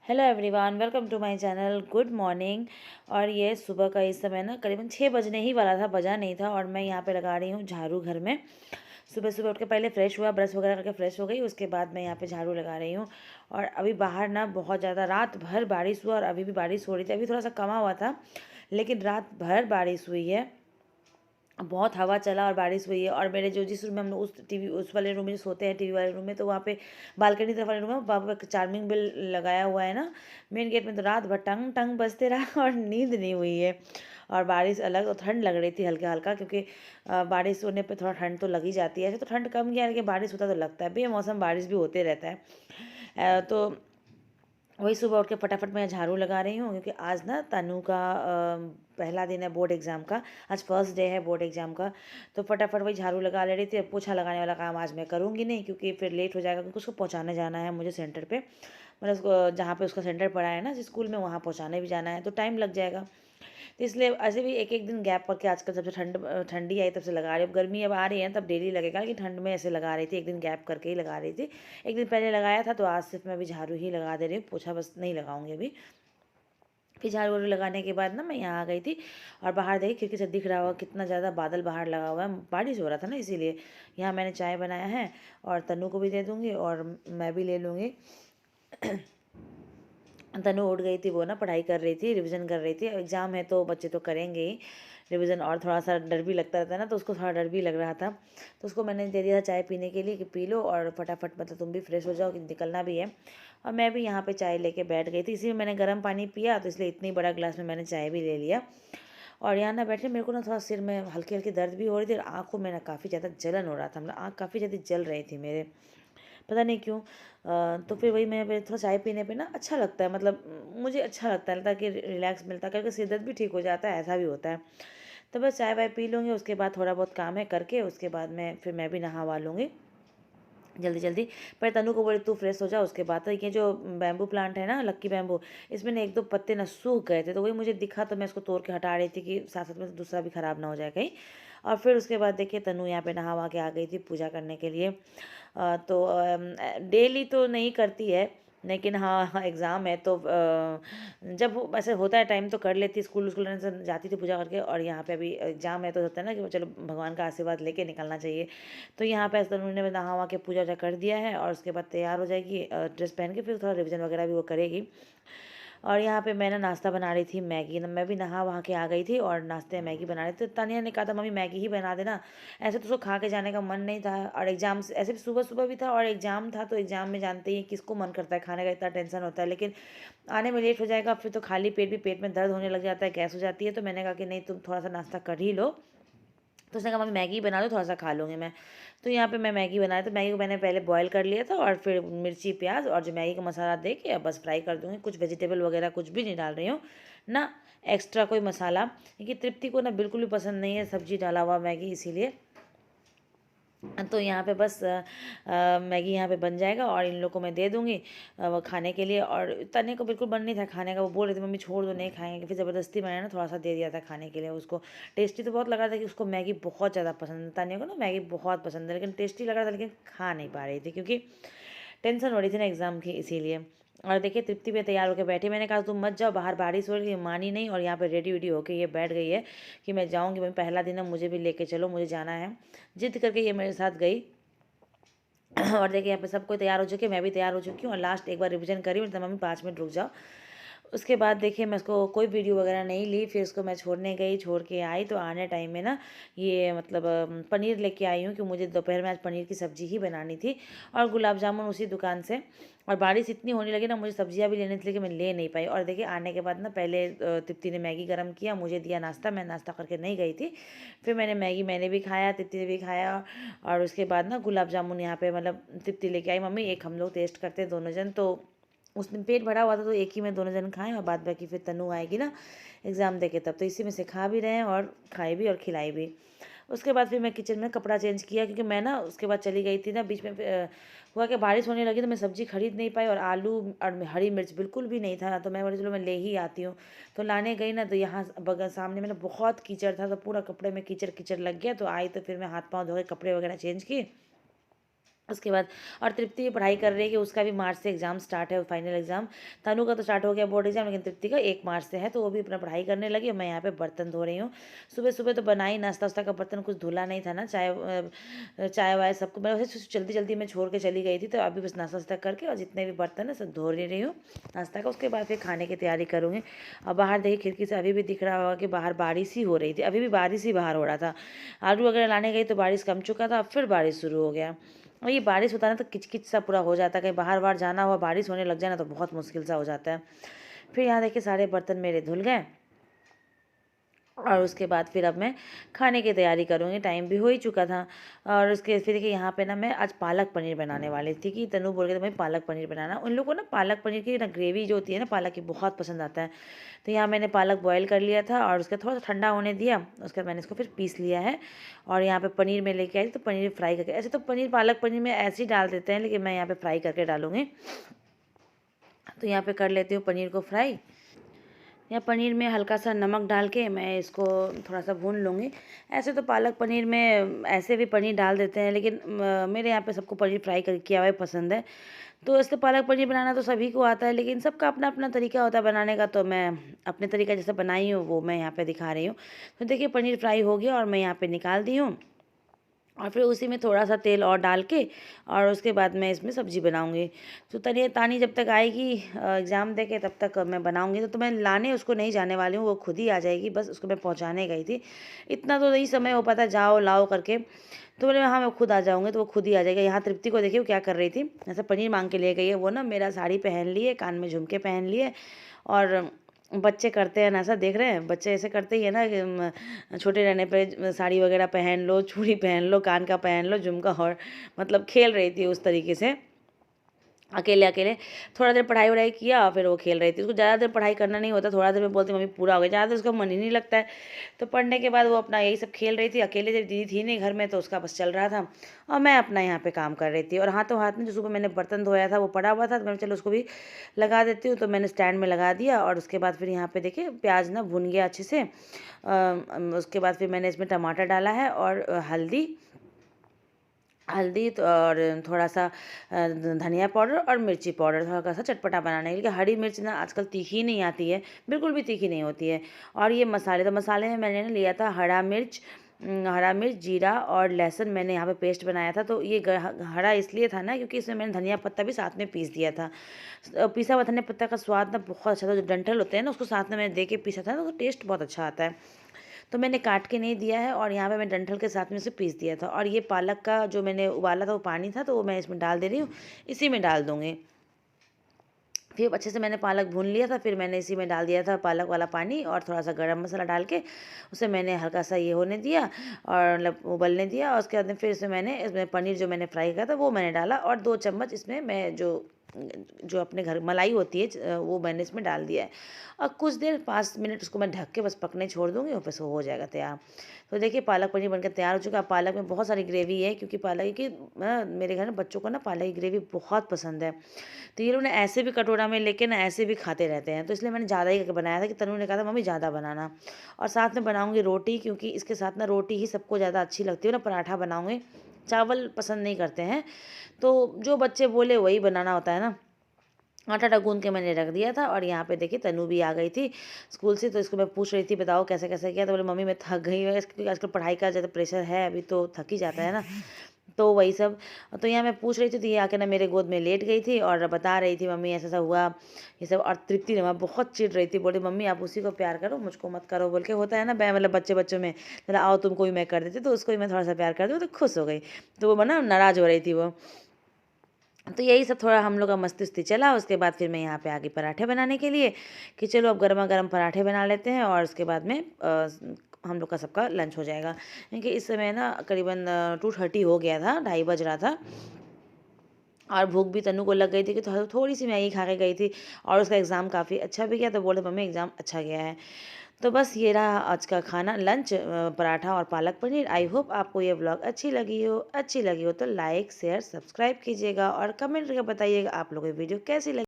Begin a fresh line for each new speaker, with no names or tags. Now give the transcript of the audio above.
Hello everyone, welcome to my channel. Good morning. और ये सुबह का इस समय ना करीबन 6 बजने ही वाला था, बजा नहीं था। और मैं यहाँ पे लगा रही हूँ झाड़ू घर में। सुबह सुबह उठ के पहले फ्रेश हुआ, ब्रश वगैरह करके फ्रेश हो गई, उसके बाद मैं यहाँ पे झाड़ू लगा रही हूँ। और अभी बाहर ना बहुत ज़्यादा रात भर बारिश हुआ और अभी भी बारिश हो रही थी। अभी थोड़ा सा कमा हुआ था, लेकिन रात भर बारिश हुई है। बहुत हवा चला और बारिश हुई है। और मेरे जो जिस रूम में हम लोग उस टीवी उस वाले रूम में सोते हैं, टीवी वाले रूम में, तो वहाँ पे बालकनी तरफ वाले रूम में वहाँ पे चार्मिंग बेल लगाया हुआ है ना मेन गेट में। तो रात भर टंग टंग बजते रहा और नींद नहीं हुई है। और बारिश अलग, और ठंड लग रही थी हल्का हल्का, क्योंकि बारिश होने पे थोड़ा ठंड तो लग ही जाती है। ऐसे तो ठंड कम गया, लेकिन बारिश होता तो लगता है बेमौसम बारिश भी होते रहता है। तो वही सुबह उठ के फटाफट मैं झाड़ू लगा रही हूँ, क्योंकि आज ना तनु का पहला दिन है बोर्ड एग्ज़ाम का। आज फर्स्ट डे है बोर्ड एग्ज़ाम का। तो फटाफट वही झाड़ू लगा ले रही थी। अब पोछा लगाने वाला काम आज मैं करूँगी नहीं, क्योंकि फिर लेट हो जाएगा, क्योंकि उसको पहुँचाने जाना है मुझे सेंटर पे। मतलब उसको जहाँ पे उसका सेंटर पड़ा है ना, जिस स्कूल में, वहाँ पहुँचाने भी जाना है, तो टाइम लग जाएगा। तो इसलिए ऐसे भी एक एक दिन गैप करके, आजकल जब से ठंडी आई तब से लगा रही हूँ। अब गर्मी अब आ रही है तब डेली लगेगा, लेकिन ठंड में ऐसे लगा रही थी, एक दिन गैप करके ही लगा रही थी। एक दिन पहले लगाया था, तो आज सिर्फ मैं अभी झाड़ू ही लगा दे रही हूँ, पोछा बस नहीं लगाऊंगी अभी। फिर झाड़ू वाड़ू लगाने के बाद ना मैं यहाँ आ गई थी। और बाहर देखी, खिड़की से दिख रहा हुआ कितना ज़्यादा बादल बाहर लगा हुआ है, बारिश हो रहा था ना, इसीलिए। यहाँ मैंने चाय बनाया है और तनु को भी दे दूँगी और मैं भी ले लूँगी। तनु उठ गई थी, वो ना पढ़ाई कर रही थी, रिवीजन कर रही थी। एग्ज़ाम है तो बच्चे तो करेंगे ही रिवीजन, और थोड़ा सा डर भी लगता रहता है ना, तो उसको थोड़ा डर भी लग रहा था। तो उसको मैंने दे दिया था चाय पीने के लिए कि पी लो और फटाफट, मतलब तुम भी फ्रेश हो जाओ कि निकलना भी है। और मैं भी यहाँ पे चाय लेके बैठ गई थी, इसी में मैंने गर्म पानी पिया, तो इसलिए इतनी बड़ा गिलास में मैंने चाय भी ले लिया। और यहाँ ना बैठे मेरे को ना थोड़ा सिर में हल्की हल्की दर्द भी हो रही थी, और आँखों में ना काफ़ी ज़्यादा जलन हो रहा था, मतलब आँख काफ़ी ज़्यादा जल रही थी मेरे, पता नहीं क्यों। तो फिर वही मैं थोड़ा चाय पीने पे ना अच्छा लगता है, मतलब मुझे अच्छा लगता है कि रिलैक्स मिलता है, क्योंकि सिर दर्द भी ठीक हो जाता है, ऐसा भी होता है। तो बस चाय वाय पी लूँगी, उसके बाद थोड़ा बहुत काम है करके, उसके बाद मैं भी नहा वा लूँगी जल्दी जल्दी। पर तनु को बोले तू फ्रेश हो जा, उसके बाद। तो ये जो बैम्बू प्लांट है ना, लक्की बैम्बू, इसमें ना एक दो पत्ते ना सूख गए थे, तो वही मुझे दिखा, तो मैं इसको तोड़ के हटा रही थी कि साथ साथ में दूसरा भी ख़राब ना हो जाए कहीं। और फिर उसके बाद देखिए तनु यहाँ पे नहा वहा के आ गई थी पूजा करने के लिए। तो डेली तो नहीं करती है, लेकिन हाँ हाँ, एग्ज़ाम है तो जब ऐसे होता है टाइम तो कर लेती, स्कूल स्कूल से जाती थी पूजा करके। और यहाँ पे अभी एग्ज़ाम है, तो होता है ना कि चलो भगवान का आशीर्वाद लेके निकलना चाहिए। तो यहाँ पे ऐसा उन्होंने नहा वहा के पूजा वूजा कर दिया है, और उसके बाद तैयार हो जाएगी ड्रेस पहन के, फिर थोड़ा रिविज़न वगैरह भी वो करेगी। और यहाँ पे मैं ना नाश्ता बना रही थी, मैगी। मैं भी नहा वहा के आ गई थी और नाश्ते में मैगी बना रही थी। तो तानिया ने कहा था मम्मी मैगी ही बना देना, ऐसे तो उसको खा के जाने का मन नहीं था, और एग्जाम से ऐसे भी सुबह सुबह भी था और एग्जाम था, तो एग्जाम में जानते ही किसको मन करता है खाने का, इतना टेंशन होता है। लेकिन आने में लेट हो जाएगा, फिर तो खाली पेट भी पेट में दर्द होने लग जाता है, गैस हो जाती है। तो मैंने कहा कि नहीं, तुम थोड़ा सा नाश्ता कर ही लो। तो उसने कहा मम्मी मैगी बना दो, थोड़ा सा खा लूँगी मैं। तो यहाँ पे मैं मैगी बनाया, तो मैगी को मैंने पहले बॉयल कर लिया था, और फिर मिर्ची प्याज और जो मैगी का मसाला दे के अब बस फ्राई कर दूँगी। कुछ वेजिटेबल वगैरह कुछ भी नहीं डाल रही हूँ ना, एक्स्ट्रा कोई मसाला, क्योंकि तृप्ति को ना बिल्कुल भी पसंद नहीं है सब्जी डाला हुआ मैगी, इसीलिए। तो यहाँ पे बस मैगी यहाँ पे बन जाएगा और इन लोग को मैं दे दूँगी वो खाने के लिए। और तने को बिल्कुल मन नहीं था खाने का, वो बोल रही थी मम्मी छोड़ दो नहीं खाएंगे, फिर ज़बरदस्ती मैंने ना थोड़ा सा दे दिया था खाने के लिए उसको। टेस्टी तो बहुत लग रहा था, कि उसको मैगी बहुत ज़्यादा पसंद है, तने को ना मैगी बहुत पसंद है, लेकिन टेस्टी लग रहा था, लेकिन खा नहीं पा रही थी, क्योंकि टेंशन हो रही थी ना एग्ज़ाम की, इसीलिए। और देखिए तृप्ति भी तैयार होकर बैठी, मैंने कहा तुम मत जाओ बाहर, बारिश हो रही है, मानी नहीं। और यहाँ पे रेडी वेडी होके ये बैठ गई है कि मैं जाऊँगी, मैं पहला दिन है, मुझे भी लेके चलो, मुझे जाना है। जिद करके ये मेरे साथ गई। और देखिए यहाँ पे सब कोई तैयार हो चुके, मैं भी तैयार हो चुकी हूँ, और लास्ट एक बार रिवीजन करी, मतलब मम्मी 5 मिनट रुक जाओ। उसके बाद देखिए मैं उसको कोई वीडियो वगैरह नहीं ली, फिर उसको मैं छोड़ने गई, छोड़ के आई। तो आने टाइम में ना ये मतलब पनीर लेके आई हूँ, कि मुझे दोपहर में आज पनीर की सब्ज़ी ही बनानी थी, और गुलाब जामुन उसी दुकान से। और बारिश इतनी होने लगी ना, मुझे सब्जियां भी लेनी थी, लेकिन मैं ले नहीं पाई। और देखिए आने के बाद ना पहले तृप्ति ने मैगी गर्म किया, मुझे दिया नाश्ता, मैं नाश्ता करके नहीं गई थी। फिर मैंने भी खाया, तृप्ति ने भी खाया। और उसके बाद ना गुलाब जामुन यहाँ पे मतलब तृप्ति लेके आई, मम्मी एक हम लोग टेस्ट करते हैं दोनों जन। तो उस दिन पेट भरा हुआ था, तो एक ही में दोनों जन खाएं, और बाद बाकी फिर तनु आएगी ना एग्ज़ाम दे के तब, तो इसी में से खा भी रहे हैं और खाई भी और खिलाई भी। उसके बाद फिर मैं किचन में कपड़ा चेंज किया, क्योंकि मैं ना उसके बाद चली गई थी ना बीच में। हुआ कि बारिश होने लगी, तो मैं सब्ज़ी खरीद नहीं पाई, और आलू और हरी मिर्च बिल्कुल भी नहीं था। तो मैं बोली चलो मैं ले ही आती हूँ। तो लाने गई ना, तो यहाँ बगल सामने में ना बहुत कीचड़ था, तो पूरा कपड़े में कीचड़ कीचड़ लग गया। तो आई तो फिर मैं हाथ पाँव धो के कपड़े वगैरह चेंज किए, उसके बाद और तृप्ति भी पढ़ाई कर रही है कि उसका भी मार्च से एग्ज़ाम स्टार्ट है, फाइनल एग्ज़ाम। तनु का तो स्टार्ट हो गया बोर्ड एग्ज़ाम, लेकिन तृप्ति का 1 मार्च से है, तो वो भी अपना पढ़ाई करने लगी और मैं यहाँ पे बर्तन धो रही हूँ। सुबह सुबह तो बनाई नाश्ता वास्ता का बर्तन, कुछ धुला नहीं था ना, चाय वाय सबको मैं वैसे जल्दी जल्दी में छोड़ के चली गई थी, तो अभी बस नाश्ता वास्ता करके और जितने भी बर्तन है सब धो रही हूँ नाश्ता का। उसके बाद फिर खाने की तैयारी करूँगी। और बाहर देखिए खिड़की से अभी भी दिख रहा होगा कि बाहर बारिश ही हो रही थी, अभी भी बारिश ही बाहर हो रहा था। आलू वगैरह लाने गई तो बारिश कम चुका था, अब फिर बारिश शुरू हो गया। और ये बारिश होता है ना तो किचकिच सा पूरा हो जाता है, कहीं बाहर बाहर जाना हुआ बारिश होने लग जाए ना तो बहुत मुश्किल सा हो जाता है। फिर यहाँ देखिए सारे बर्तन मेरे धुल गए और उसके बाद फिर अब मैं खाने की तैयारी करूँगी, टाइम भी हो ही चुका था। और उसके फिर देखिए यहाँ पे ना मैं आज पालक पनीर बनाने वाली थी कि तनु बोल के तो मैं पालक पनीर बनाना, उन लोगों को ना पालक पनीर की ना ग्रेवी जो होती है ना पालक की बहुत पसंद आता है। तो यहाँ मैंने पालक बॉयल कर लिया था और उसका थोड़ा सा ठंडा होने दिया, उसके बाद मैंने इसको फिर पीस लिया है। और यहाँ पे पनीर में लेके आई तो पनीर फ्राई करके, ऐसे तो पनीर पालक पनीर में ऐसे ही डाल देते हैं, लेकिन मैं यहाँ पे फ्राई करके डालूँगी। तो यहाँ पे कर लेती हूँ पनीर को फ्राई। या पनीर में हल्का सा नमक डाल के मैं इसको थोड़ा सा भून लूँगी। ऐसे तो पालक पनीर में ऐसे भी पनीर डाल देते हैं, लेकिन मेरे यहाँ पे सबको पनीर फ्राई कर किया हुआ ही पसंद है। तो ऐसे पालक पनीर बनाना तो सभी को आता है, लेकिन सबका अपना अपना तरीका होता है बनाने का, तो मैं अपने तरीका जैसे बनाई हूँ वो मैं यहाँ पे दिखा रही हूँ। तो देखिए पनीर फ्राई हो गया और मैं यहाँ पे निकाल दी हूँ। और फिर उसी में थोड़ा सा तेल और डाल के और उसके बाद मैं इसमें सब्ज़ी बनाऊँगी। तो तानी जब तक आएगी एग्ज़ाम दे के तब तक मैं बनाऊँगी, तो मैं लाने उसको नहीं जाने वाली हूँ, वो खुद ही आ जाएगी, बस उसको मैं पहुँचाने गई थी। इतना तो नहीं समय हो पाता जाओ लाओ करके, तो बोले हाँ मैं खुद आ जाऊँगी, तो वो खुद ही आ जाएगा। यहाँ तृप्ति को देखिए वो क्या कर रही थी, ऐसा पनीर मांग के ले गई है। वो ना मेरा साड़ी पहन लिए, कान में झुमके पहन लिए, और बच्चे करते हैं ना, ऐसा देख रहे हैं बच्चे ऐसे करते ही है ना कि छोटे रहने पे साड़ी वगैरह पहन लो, चूड़ी पहन लो, कान का पहन लो, झुमका, और मतलब खेल रही थी उस तरीके से अकेले अकेले। थोड़ा देर पढ़ाई वढ़ाई किया और फिर वो खेल रही थी। उसको ज़्यादा देर पढ़ाई करना नहीं होता, थोड़ा देर में बोलती मम्मी पूरा हो गया, ज़्यादा देर उसका मन ही नहीं लगता है। तो पढ़ने के बाद वो अपना यही सब खेल रही थी अकेले, जब दीदी थी नहीं घर में तो उसका बस चल रहा था, और मैं अपना यहाँ पे काम कर रही थी। और हाथों हाथ में जो सुबह मैंने बर्तन धोया था वो पड़ा हुआ था, तो मैंने चलो उसको भी लगा देती हूँ, तो मैंने स्टैंड में लगा दिया। और उसके बाद फिर यहाँ पे देखिए प्याज ना भुन गया अच्छे से। उसके बाद फिर मैंने इसमें टमाटर डाला है और हल्दी तो और थोड़ा सा धनिया पाउडर और मिर्ची पाउडर, थोड़ा सा चटपटा बनाने के लिए। हरी मिर्च ना आजकल तीखी नहीं आती है, बिल्कुल भी तीखी नहीं होती है। और ये मसाले, तो मसाले में मैंने ना लिया था हरा मिर्च, जीरा और लहसुन मैंने यहाँ पे पेस्ट बनाया था। तो ये हरा इसलिए था ना क्योंकि इसमें मैंने धनिया पत्ता भी साथ में पीस दिया था। पिसा हुआ धनिया पत्ता का स्वाद ना बहुत अच्छा था, जो डंठल होते हैं ना उसको साथ में मैंने दे के पीसा था ना, तो टेस्ट बहुत अच्छा आता है। तो मैंने काट के नहीं दिया है और यहाँ पे मैं डंठल के साथ में इसे पीस दिया था। और ये पालक का जो मैंने उबाला था वो पानी था, तो वो मैं इसमें डाल दे रही हूँ, इसी में डाल दूँगी। फिर अच्छे से मैंने पालक भून लिया था, फिर मैंने इसी में डाल दिया था पालक वाला पानी और थोड़ा सा गरम मसाला डाल के उसे मैंने हल्का सा ये होने दिया और मतलब उबलने दिया। और उसके बाद में फिर इसमें पनीर जो मैंने फ्राई किया था वो मैंने डाला, और 2 चम्मच इसमें मैं जो जो अपने घर मलाई होती है वो मैंने इसमें डाल दिया है। और कुछ देर 5 मिनट उसको मैं ढक के बस पकने छोड़ दूँगी और बस वो हो जाएगा तैयार। तो देखिए पालक पनीर बनकर तैयार हो चुका है। पालक में बहुत सारी ग्रेवी है, क्योंकि पालक की मेरे घर में बच्चों को ना पालक की ग्रेवी बहुत पसंद है। तो ये लोग ना ऐसे भी कटोरा में लेके ना ऐसे भी खाते रहते हैं, तो इसलिए मैंने ज़्यादा ही करके बनाया था कि तनु ने कहा था मम्मी ज़्यादा बनाना। और साथ में बनाऊँगी रोटी, क्योंकि इसके साथ ना रोटी ही सबको ज़्यादा अच्छी लगती है ना, पराठा बनाऊँगी, चावल पसंद नहीं करते हैं। तो जो बच्चे बोले वही बनाना होता है ना। आटा गूँध के मैंने रख दिया था। और यहाँ पे देखिए तनु भी आ गई थी स्कूल से, तो इसको मैं पूछ रही थी बताओ कैसे कैसे किया, तो बोले मम्मी मैं थक गई हूँ, क्योंकि आजकल पढ़ाई का ज़्यादा प्रेशर है, अभी तो थक ही जाता है ना, तो वही सब। तो यहाँ मैं पूछ रही थी, तो ये आके ना मेरे गोद में लेट गई थी और बता रही थी मम्मी ऐसा ऐसा हुआ ये सब। और तृप्ति ने वहाँ बहुत चिढ़ रही थी, बोली मम्मी आप उसी को प्यार करो, मुझको मत करो, बोल के होता है ना मतलब बच्चों में, बोला आओ तुमको भी मैं कर देती, तो उसको भी मैं थोड़ा सा प्यार कर दूँ, तो खुश हो गई। तो वो ना नाराज़ हो रही थी वो। तो यही सब थोड़ा हम लोग का मस्ती उस्ती चला। उसके बाद फिर मैं यहाँ पे आ गई पराठे बनाने के लिए, कि चलो अब गर्मा गर्म पराठे बना लेते हैं, और उसके बाद में हम लोग का सबका लंच हो जाएगा। क्योंकि इस समय ना करीबन 2:30 हो गया था, 2:30 बज रहा था, और भूख भी तनु को लग गई थी कि थोड़ी सी मैगी खा के गई थी। और उसका एग्ज़ाम काफ़ी अच्छा भी गया, तो बोले मम्मी एग्ज़ाम अच्छा गया है। तो बस ये रहा आज का खाना, लंच, पराठा और पालक पनीर। आई होप आपको ये व्लॉग अच्छी लगी हो तो लाइक शेयर सब्सक्राइब कीजिएगा और कमेंट करके बताइएगा आप लोगों को वीडियो कैसी लगी।